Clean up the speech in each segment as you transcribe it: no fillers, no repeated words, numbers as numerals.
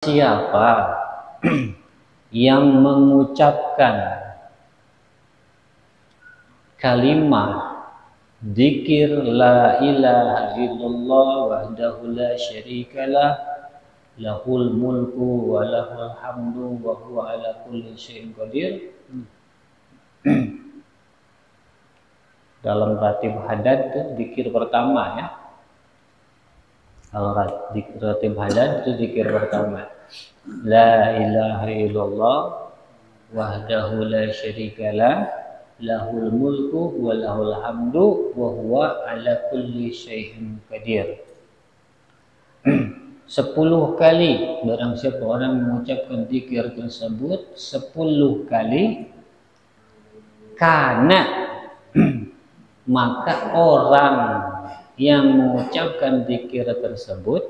Siapa yang mengucapkan kalimat dzikir la ilaha illallah wahdahu la syarikalah lahul mulku wa lahul hamdu wa huwa ala kulli syai'in qadir. Dalam ratib hadad itu dzikir pertama ya. Kalau ratib hadad itu dzikir pertama. La ilaha illallah wahdahu la syarikalah lahul mulku wa lahul hamdu wa huwa ala kulli syai'in qadir. 10 kali barang siapa orang mengucapkan dzikir tersebut 10 kali, karena maka orang yang mengucapkan dzikir tersebut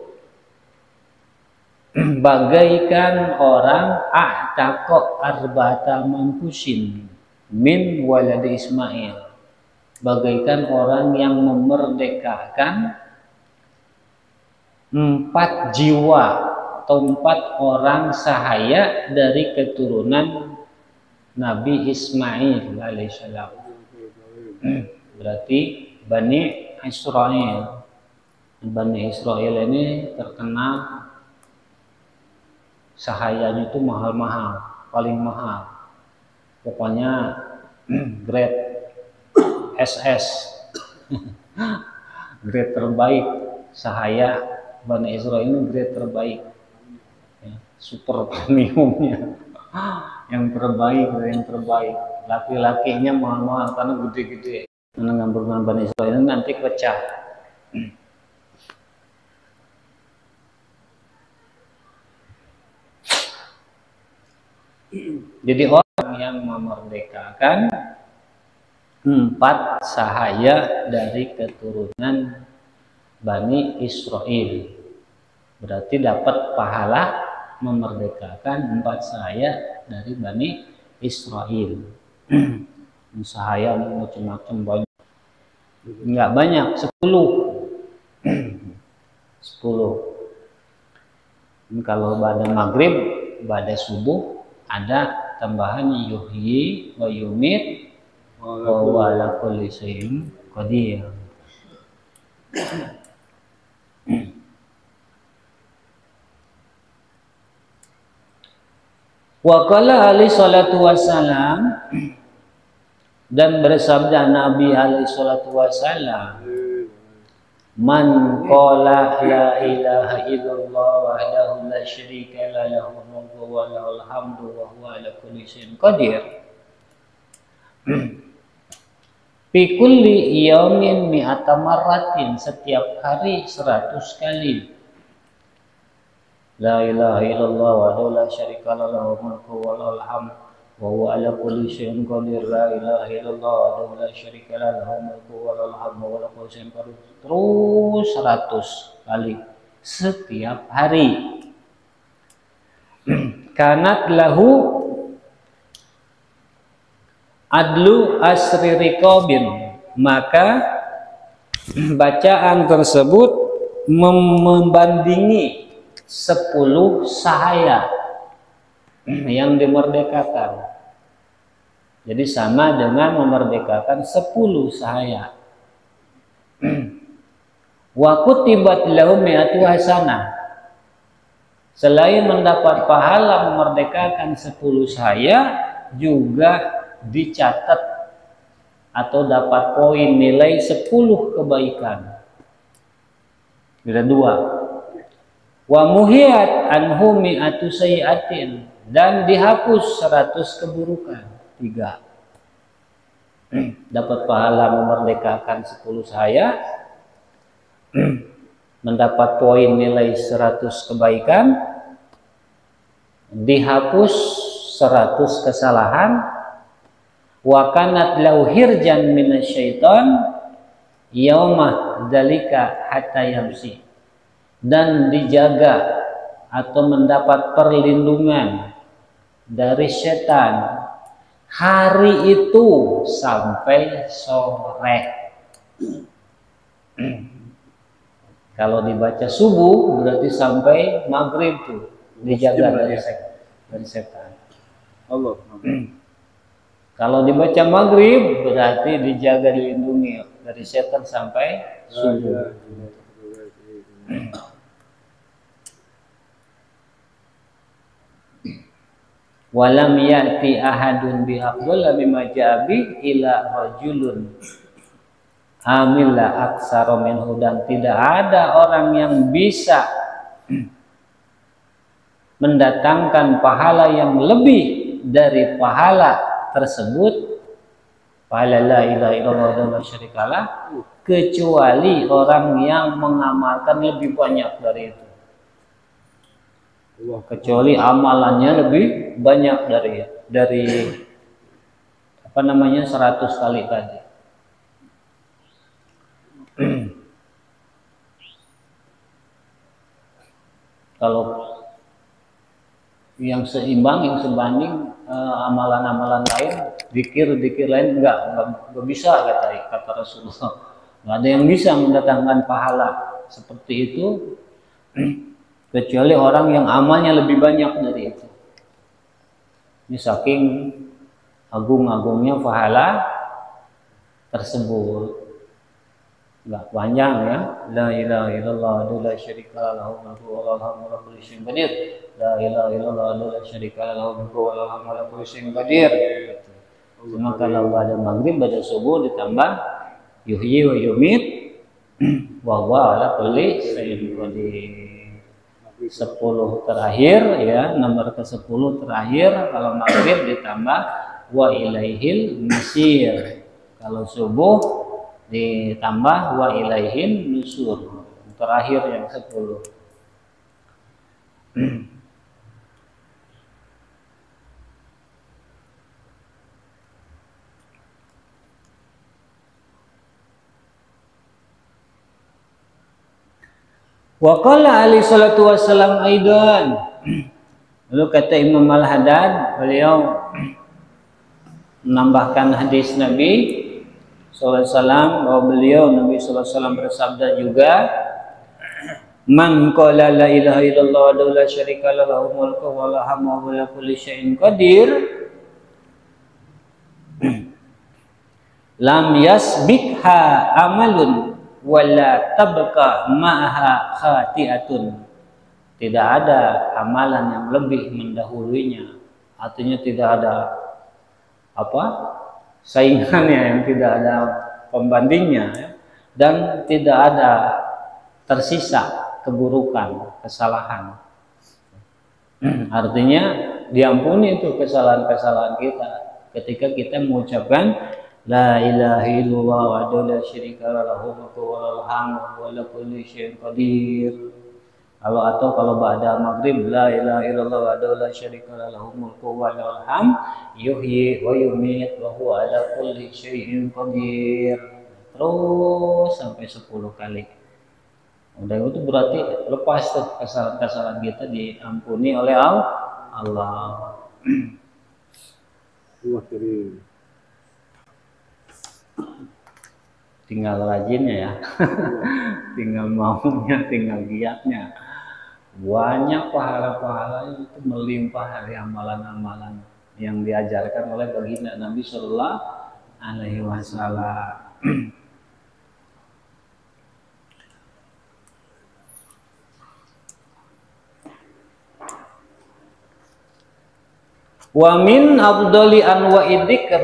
bagaikan orang a'taqa arba'ata manfusin min waladi Ismail, bagaikan orang yang memerdekakan 4 jiwa atau 4 orang sahaya dari keturunan Nabi Ismail alaihissalam. Berarti Bani Israel. Bani Israel ini terkenal sahayanya itu mahal-mahal, paling mahal. Pokoknya grade SS. Grade terbaik sahaya Bani Israel ini grade terbaik. Ya, super premiumnya. Yang terbaik. Laki-lakinya mahal-mahal karena gede-gede. Mengambil Bani Israel ini nanti pecah. Jadi orang yang memerdekakan 4 sahaya dari keturunan Bani Israel, berarti dapat pahala memerdekakan 4 sahaya dari Bani Israel. Sahaya macam-macam banyak. Enggak banyak, 10. 10. Kalau pada maghrib, pada subuh ada tambahan yuhyi wa yumit wa huwa ala kulli syai'in qadir. Wa qala alaihi salatu wassalam, dan bersabda Nabi alaihi salatu wassalam, man qala la ilaha illallah wahdahu la syarika la lahul mulku wa lahul hamdu wa huwa ala kulli syai'in qadir fi kulli yaumin mi'ata marratin, setiap hari 100 kali. La ilaha illallah wahdahu la syarika la lahul mulku wa lahul hamdu wa huwa ala kulli syai'in qadir. La ilaha illallah wahdahu la syarika la lahul mulku wa lahul hamdu wa ala kulli syai'in qadir. Terus 100 kali setiap hari. Kanat lahu adlu asri riqabin, maka bacaan tersebut membandingi 10 sahaya yang dimerdekakan. Jadi sama dengan memerdekakan 10 sahaya. Wa kutibat lahu mi'atu hasanah. Selain mendapat pahala memerdekakan 10 sahaya, juga dicatat atau dapat poin nilai 10 kebaikan. Ada 2. Wa muhiyat anhu mi'atu sayyi'atin, dan dihapus 100 keburukan. 3. Dapat pahala memerdekakan 10 sahaya, mendapat poin nilai 100 kebaikan, dihapus 100 kesalahan, wa kanat lahu hirjan minasyaiton yaumah dzalika hatta yamsi, dan dijaga atau mendapat perlindungan dari setan hari itu sampai sore. Kalau dibaca subuh berarti sampai maghrib tuh. dijaga dari setan. Allah. Kalau dibaca maghrib berarti dijaga, dilindungi dari setan sampai subuh. Walam ya'ti ahadun biafdal mimma ja'abi ila rajulun amila aksara minhu, dan tidak ada orang yang bisa mendatangkan pahala yang lebih dari pahala tersebut, pahala la ilaha illallah wa la syarikalah, kecuali orang yang mengamalkan lebih banyak dari itu. Kecuali amalannya lebih banyak dari 100 kali tadi. Kalau yang seimbang, yang sebanding amalan-amalan lain, zikir lain enggak bisa, kata Rasulullah. Enggak ada yang bisa mendatangkan pahala seperti itu kecuali orang yang amalnya lebih banyak dari itu. Ini saking agung-agungnya pahala tersebut. Enggak panjang ya. La ilaha illallah la syarika lahu wa lahu al-hamdu wa kulli syai'in qadir. La ilaha illallah la syarika lahu wa lahu al-hamdu wa kulli syai'in qadir. Cuma kalau pada maghrib, pada subuh ditambah yuhyi wa yumit wa huwa ala kulli syai'in qadir. 10 terakhir ya, nomor ke-10 terakhir kalau maghrib ditambah wa ilaihil masir. Kalau subuh ditambah wa ilaihin nusur. Terakhir yang 10. Wa qala alaihi salatu wassalam aidan. Lalu kata Imam Al-Haddad, beliau menambahkan hadis Nabi sallallahu alaihi wasallam, bahwa beliau Nabi sallallahu alaihi wasallam bersabda juga, man qala la ilaha illallah wa la syarika lahu mulku wa lahu hamdu wa la kulli syai'in qadir lam yasbikha amalun wala tabqa ma'aha khati'atun. Tidak ada amalan yang lebih mendahulunya, artinya tidak ada saingannya, yang tidak ada pembandingnya ya. Dan tidak ada tersisa keburukan, kesalahan. Artinya diampuni itu kesalahan-kesalahan kita ketika kita mengucapkan la ilaha illallah wa la syarika lahu wa lahul hamdu wa la kulli syai'in qadir. Kalau ba'da maghrib la ilaha illallah wa la syarika lahu mulku wa lahul hamdu yuhyi wa yumiit wa huwa ala kulli syai'in qadir. Terus sampai 10 kali. Udah itu berarti lepas tuh kesalahan-kesalahan kita diampuni oleh Allah. Tinggal rajinnya ya. Tinggal maunya, tinggal giatnya. Banyak pahala-pahala itu melimpah dari amalan-amalan yang diajarkan oleh baginda Nabi Sallallahu Alaihi Wasallam. Wa min afdali anwa'i dzikr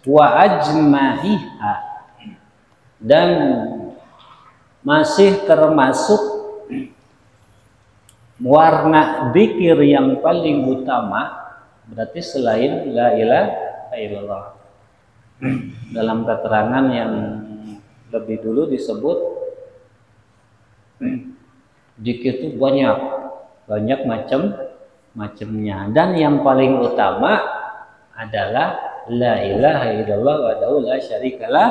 wa ajma'iha, dan masih termasuk warna dzikir yang paling utama, berarti selain la ilaha illallah. Dalam keterangan yang lebih dulu disebut dzikir itu banyak macamnya, dan yang paling utama adalah la ilaha illallah wa la syarikalah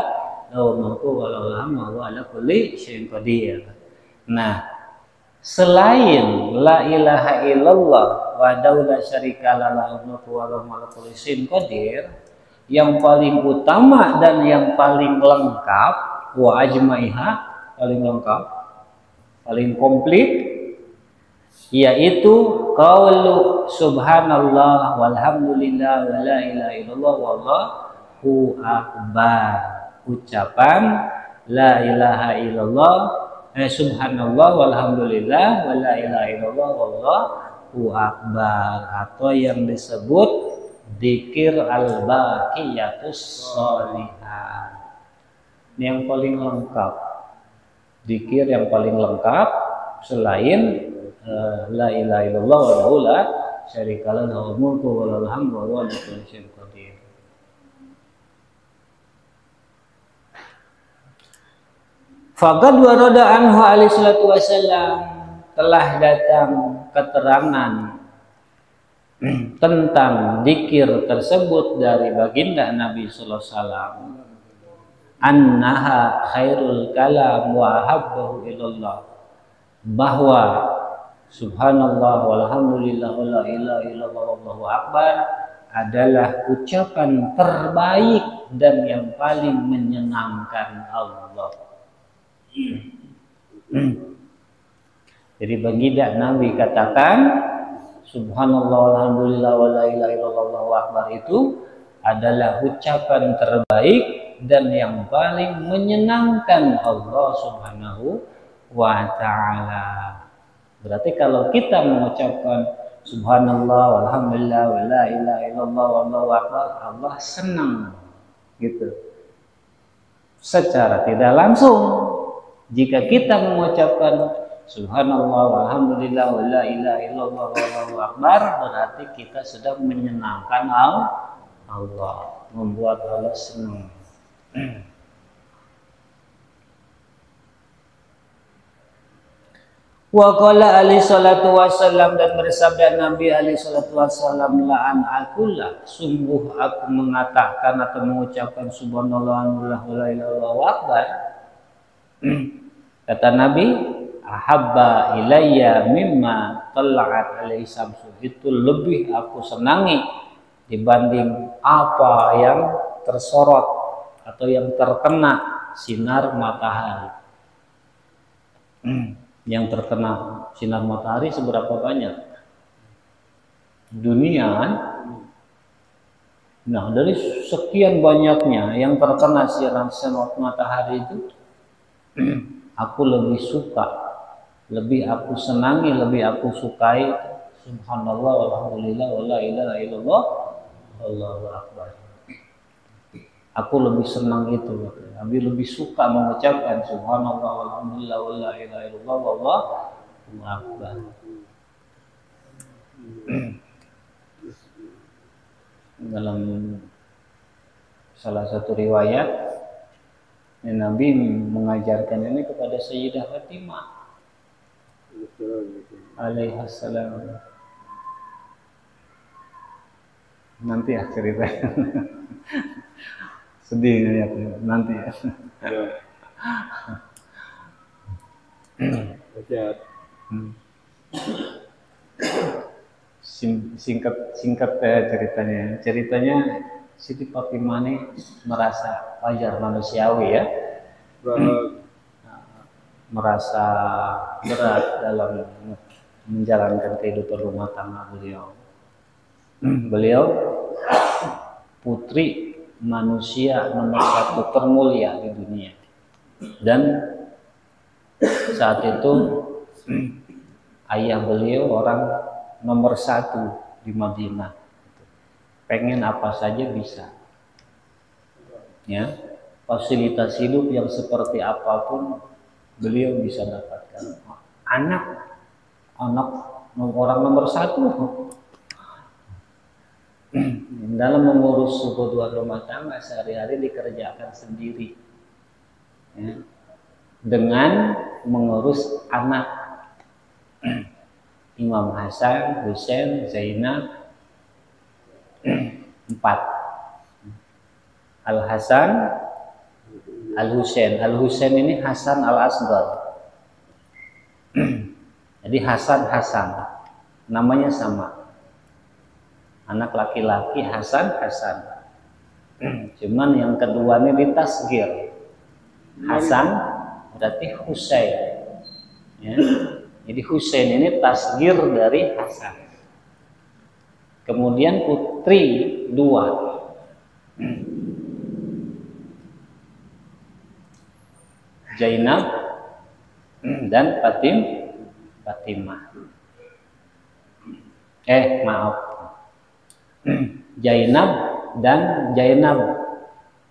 lahu mulku wa lahul hamdu wa ala kulli syai'in qadir. Nah, selain la ilaha illallah wa la syarikalah lahu mulku wa lahu ala kulli syai'in qadir, yang paling utama dan yang paling lengkap, wa ajmaiha, paling lengkap, paling komplit, yaitu qaulu subhanallah walhamdulillah wa la ilaha illallah wallahu akbar. Ucapan la ilaha illallah subhanallah walhamdulillah wa la ilaha illallah wallahu akbar, atau yang disebut dzikir al-baqiyatus sholihah. Ini yang paling lengkap. Dzikir yang paling lengkap selain la ilaha illallah wa la syarikalah lahul mulku wa lahul hamdu wa huwa ala kulli syai'in qadir. Faqad warada anhu alaihi salatu wasallam, telah datang keterangan tentang dzikir tersebut dari baginda Nabi sallallahu alaihi wasallam, annaha khairul kalam wa habbahu ilallah, bahwa subhanallah walhamdulillah wa la ilaha illallah wallahu akbar adalah ucapan terbaik dan yang paling menyenangkan Allah. Jadi baginda Nabi katakan subhanallah walhamdulillah wa la ilaha illallah wallahu akbar itu adalah ucapan terbaik dan yang paling menyenangkan Allah Subhanahu wa ta'ala. Berarti kalau kita mengucapkan subhanallah walhamdulillah wa la ilaha illallah wallahu akbar, Allah senang gitu. Secara tidak langsung, jika kita mengucapkan subhanallah walhamdulillah wa la ilaha illallah wallahu akbar, berarti kita sedang menyenangkan Allah, membuat Allah senang. Wa qala alaihi salatu wasallam, dan bersabda Nabi alaihi salatu wasallam, la'an akulah, sungguh aku mengatakan atau mengucapkan subhanallah walhamdulillah wa la ilaha illallah akbar. Kata Nabi, ahabba ilayya mimma tala'at alaihi samsu, itu lebih aku senangi dibanding apa yang tersorot atau yang terkena sinar matahari. Yang terkena sinar matahari seberapa banyak dunia kan? Nah, dari sekian banyaknya yang terkena sinar matahari itu, aku lebih suka, lebih aku senangi, lebih aku sukai subhanallah walhamdulillah wa la ilaha illallah wallahu akbar. Aku lebih senang itu, Nabi lebih suka mengucapkan subhanallah walhamdulillah wa la ilaha illallah wallahu akbar. Dalam salah satu riwayat, Nabi mengajarkan ini kepada Sayyidah Fatimah alaihissalam. Nanti ya ceritanya. Sedih ngeliatnya nanti ya. Singkat ceritanya. Ceritanya Siti Fatimah ini merasa wajar manusiawi ya. Merasa berat dalam menjalankan kehidupan rumah tangga beliau. Beliau putri manusia nomor satu termulia di dunia, dan saat itu ayah beliau orang nomor satu di Madinah, pengen apa saja bisa ya, fasilitas hidup yang seperti apapun beliau bisa dapatkan. Anak orang nomor satu dalam mengurus kebutuhan rumah tangga sehari-hari dikerjakan sendiri ya, dengan mengurus anak Imam Hasan, Husain, Zainab, 4 Al Hasan, Al Husain. Al Husain ini Hasan Al Asghar. Jadi Hasan namanya sama. Anak laki-laki Hasan. Cuman yang kedua ini ditasghir. Hasan berarti Husain. Ya. Jadi Husain ini tasghir dari Hasan. Kemudian putri 2, Zainab dan Fatimah. Maaf, Zainab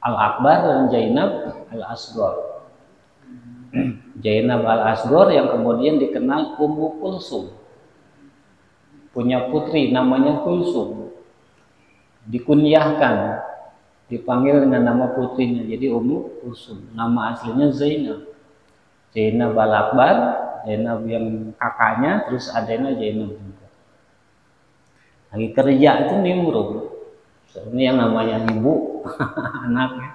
Al-Akbar dan Zainab Al-Asghar. Zainab Al-Asghar yang kemudian dikenal Ummu Kulsum, punya putri namanya Kulsum, dikunyahkan, dipanggil dengan nama putrinya jadi Ummu Kulsum. Nama aslinya Zainab Al-Akbar, Zainab yang kakaknya, terus adanya Zainab juga. Lagi kerja itu nimbrung. Ini yang namanya ibu, anaknya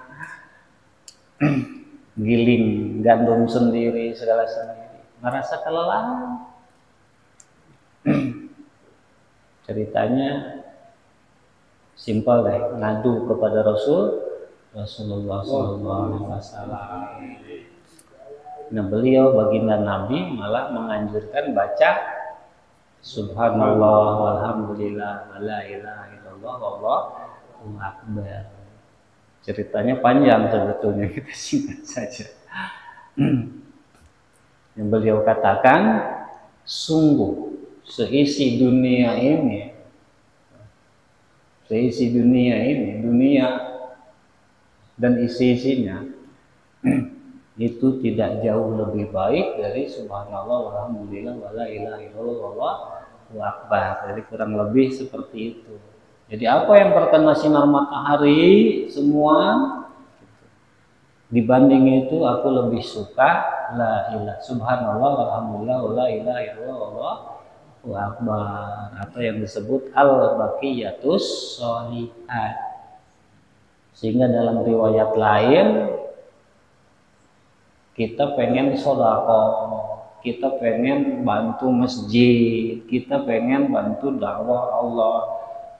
giling gandum sendiri, segala sendiri, merasa kelelahan. Ceritanya simpel deh, ngadu kepada Rasulullah SAW. Nah, beliau baginda Nabi malah menganjurkan baca Subhanallah, walhamdulillah, wala ilaha illallah, wallahu akbar. Ceritanya panjang sebetulnya, kita singkat saja. Yang beliau katakan, sungguh seisi dunia ini, dunia dan isi-isinya itu tidak jauh lebih baik dari subhanallah, walhamdulillah, wala ilaha illallah, wallahu akbar. Jadi kurang lebih seperti itu. Jadi apa yang terkena sinar matahari semua, dibanding itu aku lebih suka la ilaha subhanallah, walhamdulillah, wala ilaha illallah, wallahu akbar, atau yang disebut al-baqiyatus sholihat. Sehingga dalam riwayat lain, kita pengen sedekah, kita pengen bantu masjid, kita pengen bantu dakwah Allah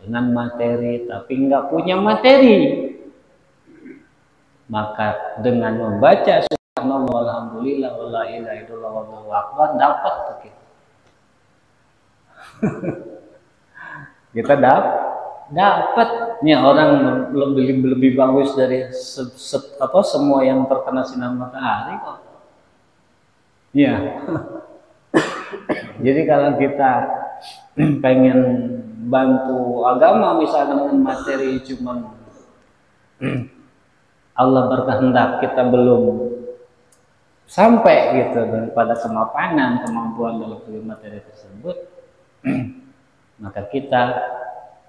dengan materi, tapi nggak punya materi. Maka dengan membaca subhanallah, alhamdulillah, wala ilaha illallah, wallahu akbar, dapat tuh kita. Kita dapatnya orang lebih bagus dari semua yang terkena sinar matahari kok. Iya. Jadi kalau kita pengen bantu agama misalnya dengan materi, cuman Allah berkehendak kita belum sampai gitu pada kemapanan kemampuan dalam materi tersebut, maka kita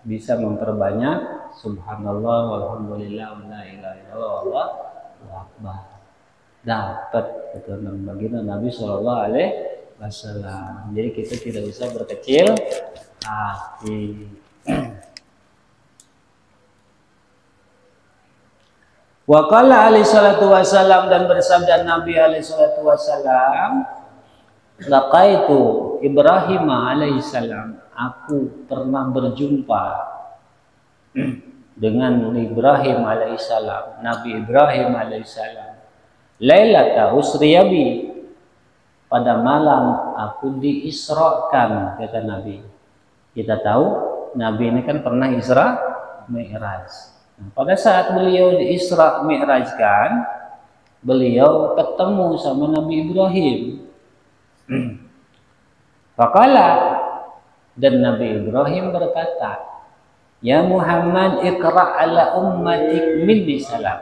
bisa memperbanyak subhanallah, walhamdulillah, wala ilaha illallah, wallahu akbar. Dapat itu baginda Nabi Shallallahu Alaihi Wasallam. Jadi kita tidak bisa berkecil hati. Wa qala alaihi salatu wasallam, dan bersabda Nabi alaihi salatu wasallam, laqaitu Ibrahim alaihi salam, aku pernah berjumpa dengan Ibrahim alaihissalam, Nabi Ibrahim alaihissalam, lailata usriyabi, pada malam aku diisrakan, kata Nabi. Kita tahu Nabi ini kan pernah Isra Mi'raj. Nah, pada saat beliau di Isra Mi'rajkan, beliau ketemu sama Nabi Ibrahim. Faqala, dan Nabi Ibrahim berkata, ya Muhammad, iqra' ala ummatik minni salam.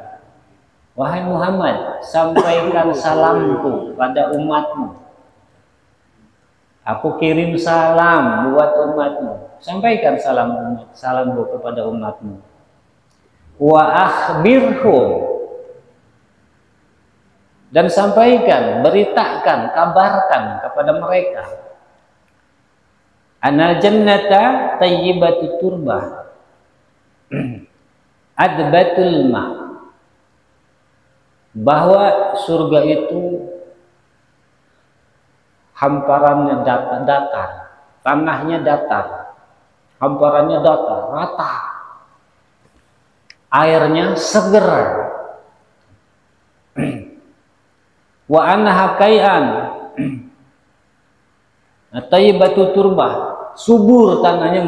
Wahai Muhammad, sampaikan salamku pada umatmu. Aku kirim salam buat umatmu. Sampaikan salamku kepada umatmu. Wa akhbirhum, dan sampaikan, beritakan, kabarkan kepada mereka, anal jannata tayyibatu turbah adbatul ma, bahwa surga itu hamparannya datar, tanahnya datar, hamparannya datar, rata, airnya seger. Wa anha kai'an tayyibatu turbah, subur tanahnya,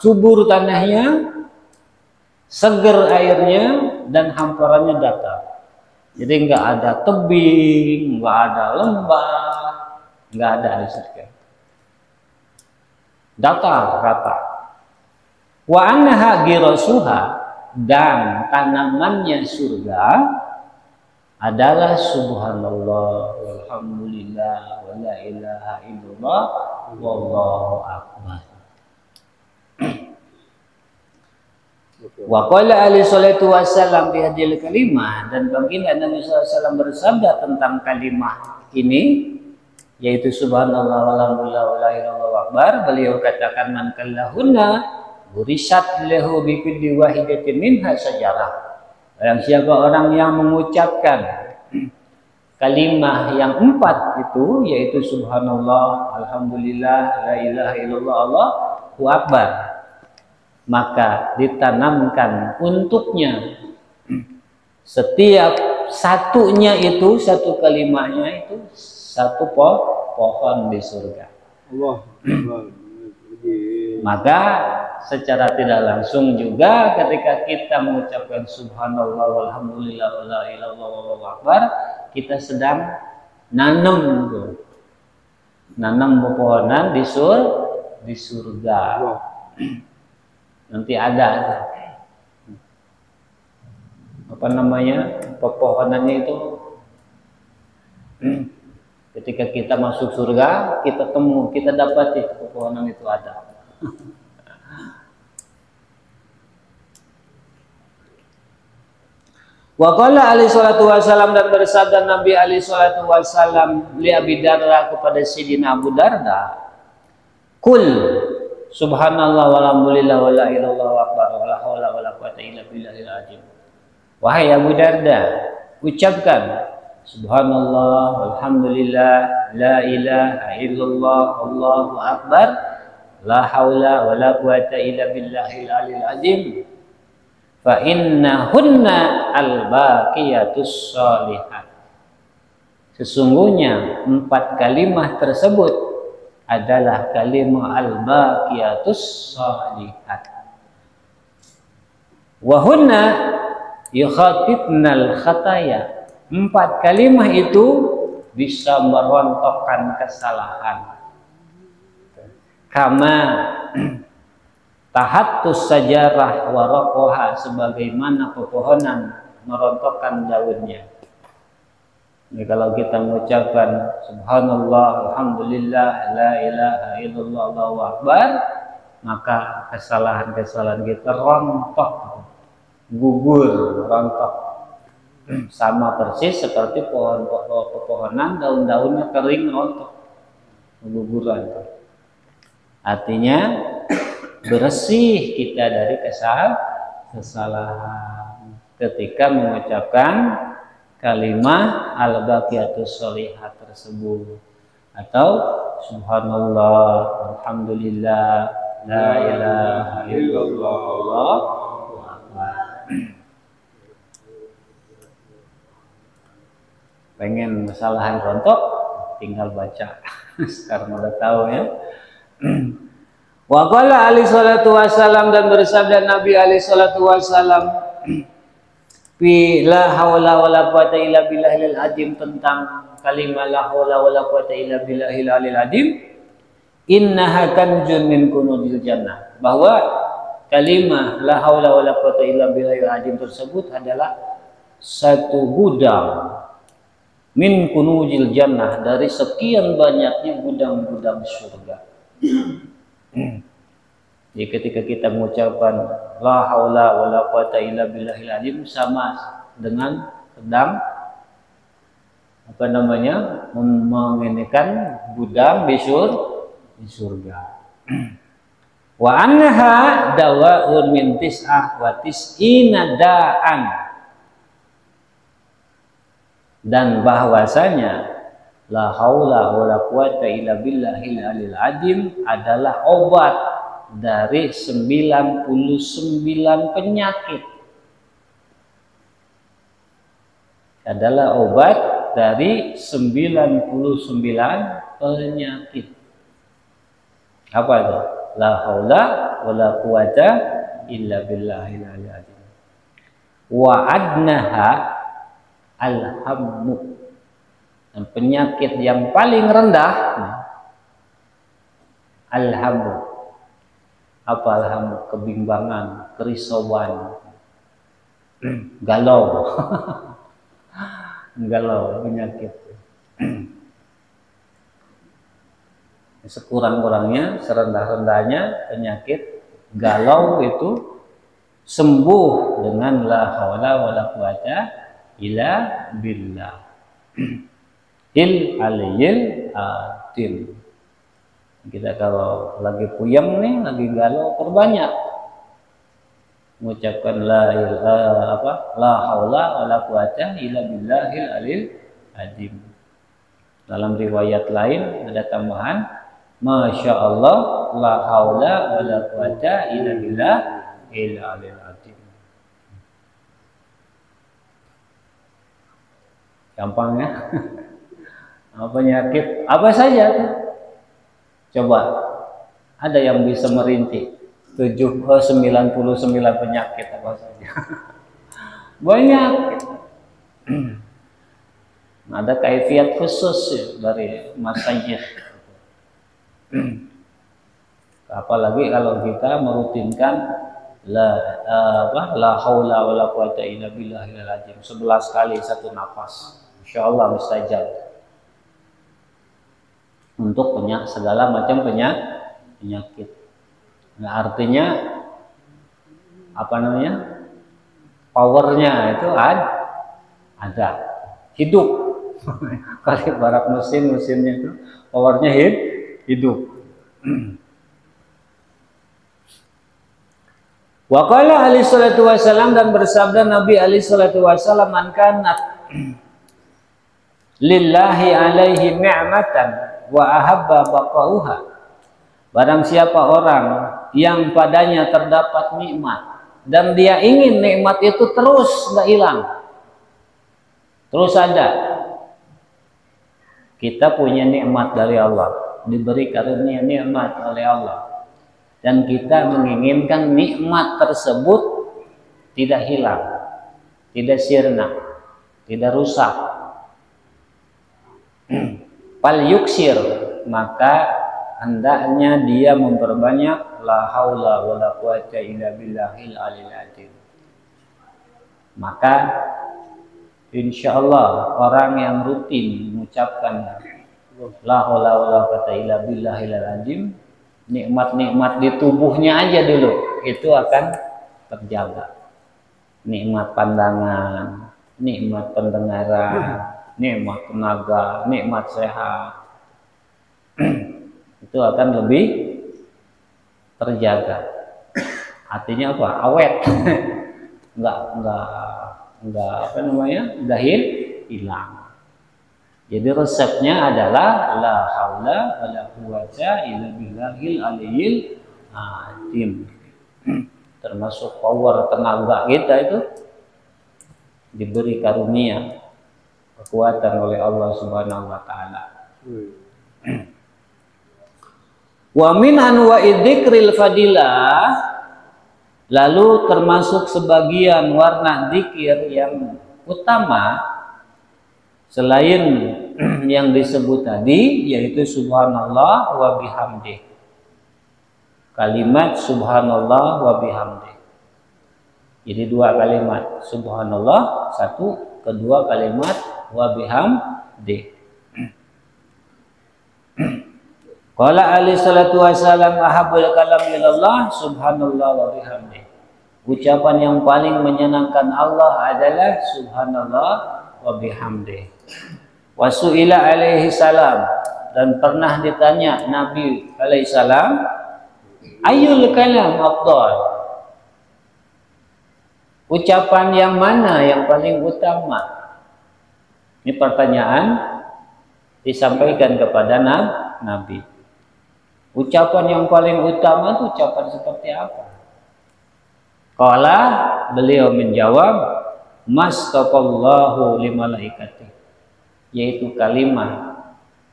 subur tanahnya, seger airnya, dan hamparannya datar. Jadi nggak ada tebing, nggak ada lembah, nggak ada di surga. Datar, rata. Wa annaha girasuha, dan tanamannya surga adalah subhanallah walhamdulillah wala ilaha illallah wallahu akbar. Wa qala alaihi salatu wassalam fi hadhil kalimah, dan baginda Nabi SAW bersabda tentang kalimah ini, yaitu subhanallah walhamdulillah wala ilaha illallah akbar. Beliau katakan, man kallahunna burisat lahu bi kulli wahidatin minha sajarah. Barang siapa orang yang mengucapkan kalimah yang 4 itu, yaitu subhanallah, alhamdulillah, la ilaha illallah, Allahu akbar, maka ditanamkan untuknya setiap satunya itu, satu kalimahnya itu, satu pohon di surga. Allah. Maka secara tidak langsung juga ketika kita mengucapkan subhanallah walhamdulillah wala ilaha illallah wallahu akbar, kita sedang nanam pepohonan di surga. Nanti ada apa namanya, pepohonannya itu, ketika kita masuk surga, kita dapat itu pepohonan itu ada. Wa qala alaihi salatu wasallam, dan bersabda Nabi alaihi salatu wasallam li Abi Darda, kepada Sayyidina Abu Darda, kul subhanallah walhamdulillah wala ilaha illallah akbar wala haula wala quwata illa billahil azim. Wahai Abu Darda, ucapkan subhanallah walhamdulillah la ilaha illallah allahu akbar la haula wala quwata illa billahil aliyil azim. Fa innahunna al-baqiyatus sholihat. Sesungguhnya 4 kalimah tersebut adalah kalimah al-baqiyatus sholihat. Wa hunna yukhatibnal khataya. 4 kalimah itu bisa merontokkan kesalahan. Kama tahattus sajarah waraqoha, sebagaimana pepohonan merontokkan daunnya. Jadi kalau kita mengucapkan subhanallah alhamdulillah la ilaha illallah allahu akbar, maka kesalahan-kesalahan kita rontok, gugur, rontok. Sama persis seperti pepohonan, daun-daunnya kering, rontok, guguran. Artinya bersih kita dari kesalahan ketika mengucapkan kalimah al-baqiyatus sholihat tersebut, atau subhanallah alhamdulillah la ilaha illallah allahu akbar. Pengen kesalahan rontok, tinggal baca. Sekarang udah tahu ya. Wa qala alaihi salatu wasallam, dan bersabda Nabi alaihi salatu wasallam fi la haula wala quwata illa billahil azim, tentang kalimat la haula wala quwata illa billahil aliyil azim, innaha kanjun min kunuzil jannah, bahwa kalimat la haula wala quwata illa billahil azim tersebut adalah satu gudang min kunuzil jannah, dari sekian banyaknya gudang-gudang surga. Jadi ketika kita mengucapkan la haula wala quwata illa billahil azim, sama dengan sedang apa namanya, menginginkan gudang di surga. Wa annaha dawaun min tis'ah wa tis'ina da'an, dan bahwasanya la haula wala quwata illa billahil aliyil azim adalah obat dari 99 penyakit. Adalah obat dari 99 penyakit. Apa itu? la haula wala quwata illa billahil aliyyil azim. Wa adnaha alhammu, dan penyakit yang paling rendah alhammu. Apa alhammu? Kebimbangan, kerisauan, galau. Galau, penyakit. Sekurang-kurangnya, serendah-rendahnya penyakit galau itu sembuh dengan la haula wala quwata illa billah il aliyyil azim. Kita kalau lagi puyeng nih, lagi galau, perbanyak mengucapkan la haula wala quwata illa billahil aliyyil azim. Dalam riwayat lain ada tambahan masya Allah la haula wala quwata illa billahil aliyyil azim. Gampang ya. Penyakit apa saja tuh? Coba, ada yang bisa merinci 99 penyakit apa saja? Banyak. Ada kaifiat khusus dari masyayikh. Apalagi kalau kita merutinkan la haula wala quwata illa billahil azim 11 kali satu nafas. Insyaallah mustajab. Untuk segala macam penyakit. Nah, artinya apa namanya? Powernya itu ada. Hidup. Kali barat mesinnya itu powernya hidup. Wa qala alaihi salatu wasallam, dan bersabda Nabi alaihi salatu wasallam, man kanat lillahi alaihi ni'matan wa ahabba baqauha, barang siapa orang yang padanya terdapat nikmat dan dia ingin nikmat itu terus nggak hilang, terus ada. Kita punya nikmat dari Allah, diberi karunia nikmat oleh Allah, dan kita menginginkan nikmat tersebut tidak hilang, tidak sirna, tidak rusak. Fal yuksir, maka hendaknya dia memperbanyak la haula wala quwata illa billahil aliyyil azim. Maka insyaallah orang yang rutin mengucapkan la haula wala quwata illa billahil azim, nikmat-nikmat di tubuhnya aja dulu itu akan terjaga. Nikmat pandangan, nikmat pendengaran, nikmat tenaga, nikmat sehat, itu akan lebih terjaga. Artinya apa? Awet. enggak apa namanya? Enggak hilang. Jadi resepnya adalah la haula wala quwata illa billahil aliyyil azim. Termasuk power tenaga kita itu diberi karunia kekuatan oleh Allah Subhanahu wa taala. Wa min anwa'i dzikril fadilah, lalu termasuk sebagian warna zikir yang utama selain yang disebut tadi, yaitu subhanallah wa bihamdih. Kalimat subhanallah wa bihamdih. Jadi dua kalimat, subhanallah satu, kedua kalimat wa bihamdih. Qala alaihi salatu wasallam ahabbul kalam ilallah subhanallah wa bihamdih. Ucapan yang paling menyenangkan Allah adalah subhanallah wa bihamdih. Wa su'ila alaihi salam, dan pernah ditanya Nabi alaihi salam, ayyul kalam afdal? Ucapan yang mana yang paling utama? Ini pertanyaan disampaikan kepada Nabi. Ucapan yang paling utama itu ucapan seperti apa? Qala, beliau menjawab, mastaqallahu li malaikati, yaitu kalimat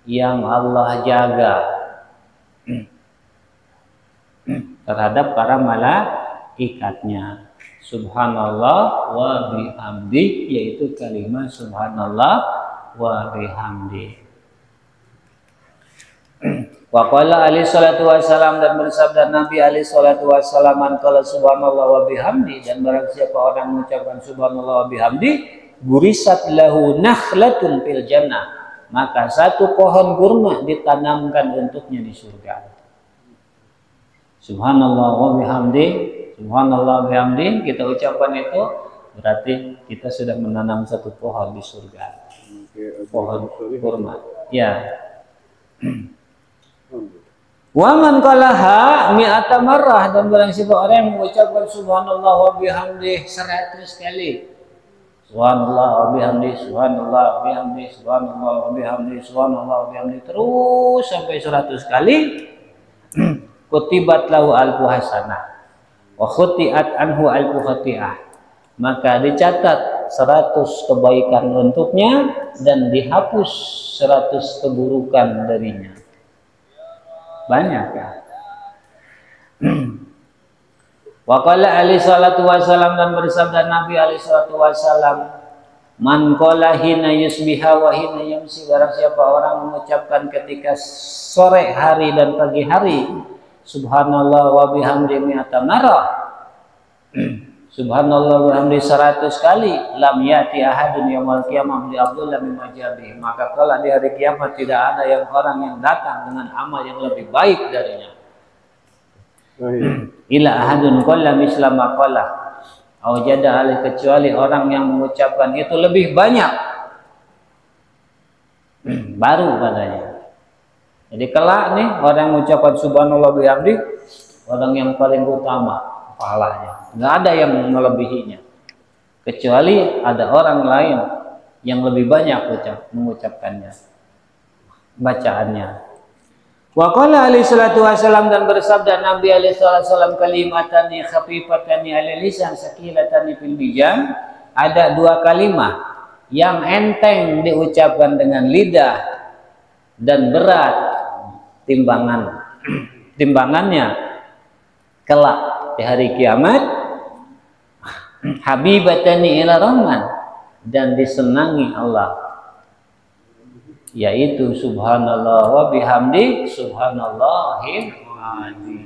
yang Allah jaga terhadap para malaikatnya. Subhanallah wa bihamdi, yaitu kalimat subhanallah wa bihamdi. Wa qala alaihi salatu wassalam, dan bersabda Nabi alaihi salatu wassalam, man qala subhanallah wa bihamdi, dan barang siapa orang mengucapkan subhanallah wa bihamdi, gurisat lahu nakhlatun fil jannah, maka satu pohon kurma ditanamkan untuknya di surga. Subhanallah wa bihamdi, subhanallah wa bihamdi, kita ucapkan itu berarti kita sudah menanam satu pohon di surga. Pohon kurma. Ya. Wa man qalaha mi'ata marrah, dan barang siapa orang yang mengucapkan subhanallah wa bihamdi 100 kali. Subhanallah wa bihamdi, subhanallah wa bihamdi, subhanallah wa bihamdi, subhanallah wa bihamdi, terus sampai 100 kali. Kutibat lahu alfu hasanah wa khutiat anhu alfu khati'ah, maka dicatat 100 kebaikan untuknya dan dihapus 100 keburukan darinya. Banyak ya. Wa qala alaihi salatu wasallam, dan bersabda Nabi alaihi salatu wasallam, man qala hina yusbiha wa hina yumsi, barang siapa orang mengucapkan ketika sore hari dan pagi hari, subhanallah wa bihamdi mi'ata marrah, subhanallah wa bihamdi 100 kali, lam yati ahadun yaumil qiyamah bi afdal mimma jabi, maka kala di hari kiamat tidak ada yang orang yang datang dengan amal yang lebih baik darinya. Ila ahadun qalla misla ma qala, au jada alih, kecuali orang yang mengucapkan itu lebih banyak, baru katanya. Jadi kelak nih orang mengucapkan subhanallah bihamdi, orang yang paling utama pahalanya, nggak ada yang melebihinya, kecuali ada orang lain yang lebih banyak mengucapkannya, bacaannya. Wa qala alaihi salatu wasallam, dan bersabda Nabi alaihi salatu wasallam, kalimatani khafifatani ala lisan sakilatani fil mizan, ada dua kalimat yang enteng diucapkan dengan lidah dan berat timbangannya kelak di hari kiamat. Habibatani ila rahman, dan disenangi Allah, yaitu subhanallah wa bihamdi, subhanallahil azim,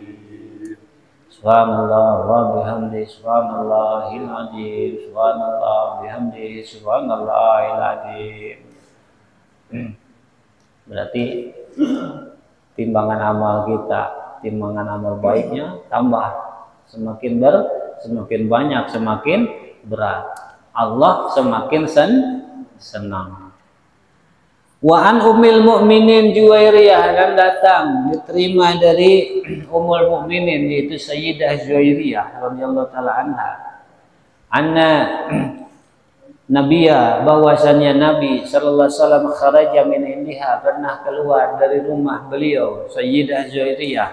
subhanallah wa bihamdi, subhanallahil azim, subhanallah bihamdi, subhanallahil azim. Berarti timbangan amal kita, timbangan amal baiknya tambah, semakin banyak, semakin berat, Allah semakin senang. Wa an ummil mukminin Juwairiyah, dan datang diterima dari Ummul Mukminin, yaitu Sayyidah Juwairiyah radhiyallahu taala anha, anna Nabiya, bahwasannya Nabi sallallahu alaihi wasallam kharaja min indiha, pernah keluar dari rumah beliau Sayyidah Juwairiyah,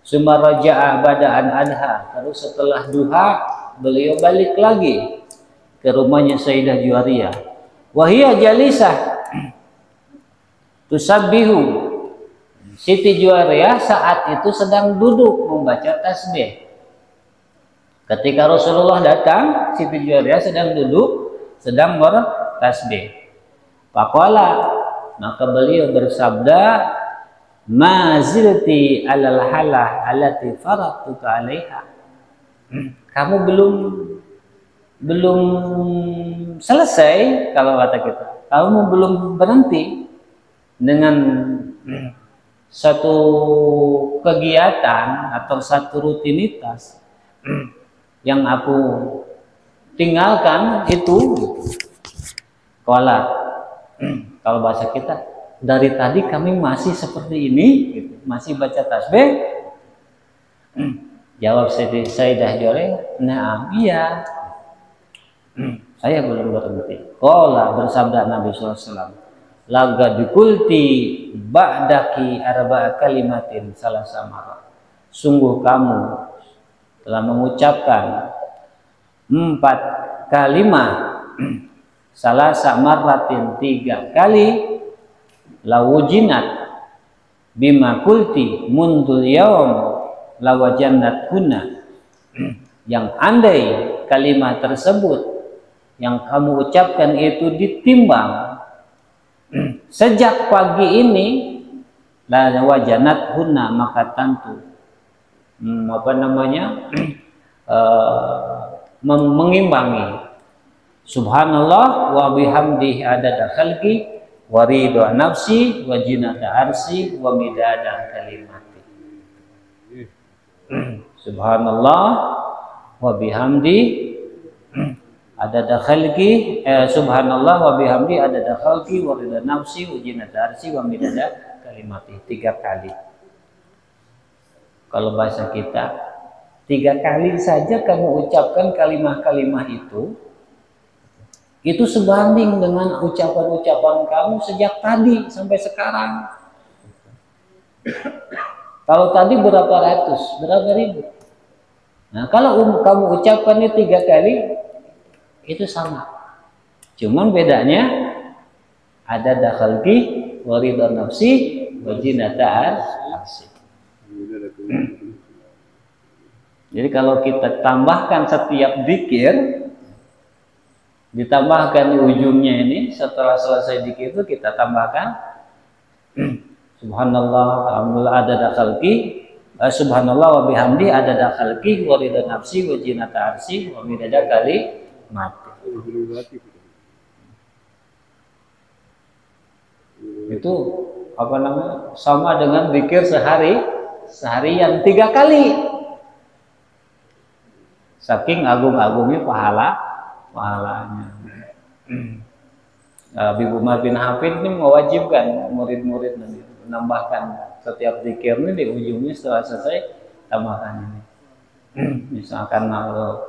summa raja'a bada'an adha, terus setelah duha beliau balik lagi ke rumahnya Sayyidah Juwairiyah. Wa hiya jalisah tusabbihu, Siti Juwairiyah saat itu sedang duduk membaca tasbih. Ketika Rasulullah datang, Siti Juwairiyah sedang duduk, sedang bertasbih. Faqala, maka beliau bersabda, ma zilti alal halah allati faratuka alaiha, kamu belum selesai, kalau kata kita, kamu belum berhenti dengan satu kegiatan atau satu rutinitas yang aku tinggalkan itu. Kalau bahasa kita, dari tadi kami masih seperti ini, gitu, masih baca tasbih. Jawab Sayyidah Juwairiyah, "Na'am, iya. Saya belum berhenti." Qala, bersabda Nabi SAW, "Laqad qulti ba'daki arba'a kalimatin salasa marrat." Sungguh kamu telah mengucapkan 4 kalimat, salasa marratin 3 kali, lawujinat bima qulti mundul yaum lawajannat hunna, yang andai kalimat tersebut yang kamu ucapkan itu ditimbang sejak pagi ini, lawajannat hunna, maka tentu mengimbangi subhanallah wa bihamdihi adada khalqi wa ridha nafsi wa jinata arsi wa midada kalimati. Subhanallah wa bihamdi adada khalqi, subhanallah wa bihamdi adada khalqi wa ridha nafsi wa jinata arsi wa midada kalimati. 3 kali. Kalau bahasa kita, 3 kali saja kamu ucapkan kalimah-kalimah itu sebanding dengan ucapan-ucapan kamu sejak tadi sampai sekarang. Kalau tadi berapa ratus, berapa ribu. Nah, kalau kamu ucapkannya 3 kali, itu sama. Cuman bedanya ada dakhalki, waridha nafsi, wajinata arsi. Jadi kalau kita tambahkan setiap zikir, ditambahkan di ujungnya ini, setelah selesai zikir itu kita tambahkan subhanallah alhamdulillah adada khalqi, subhanallah wa bihamdi adada khalqi wa ridha nafsi wa jinata arsi wa midada kalimati. Itu sama dengan zikir seharian 3 kali. Saking agung-agungnya pahalanya. Habib Umar bin Hafid ini mewajibkan murid-murid menambahkan setiap zikir ini di ujungnya setelah selesai tambahkan ini. Misalkan kalau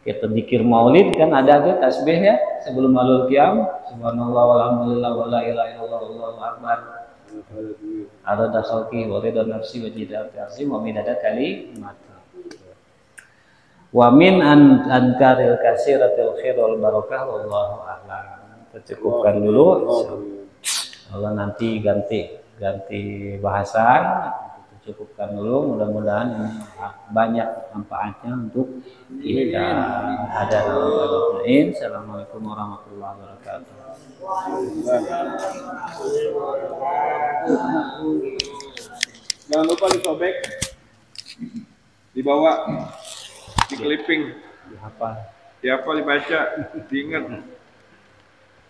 kita zikir maulid kan ada tuh tasbih ya sebelum malul qiyam, subhanallah walhamdulillah wala ilaha illallah wallahu akbar. Ada dasalki wa ridha nafsi wa jidati arsi wa midada kalimat. Wa min ankaril kasiratil khair wal barakah wallahu a'lam. Kita cukupkan dulu. Allah nanti ganti bahasan. Kita cukupkan dulu. Mudah-mudahan ini banyak manfaatnya untuk kita. Assalamualaikum warahmatullahi wabarakatuh. Jangan lupa disobek, dibawa, di clipping, dihafal, dibaca, diingat.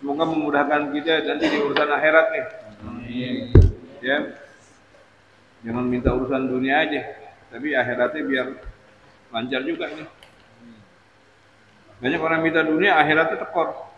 Semoga memudahkan kita nanti di urusan akhirat nih. Ya, jangan minta urusan dunia aja, tapi akhiratnya biar lancar juga nih. Banyak orang minta dunia, akhiratnya tekor.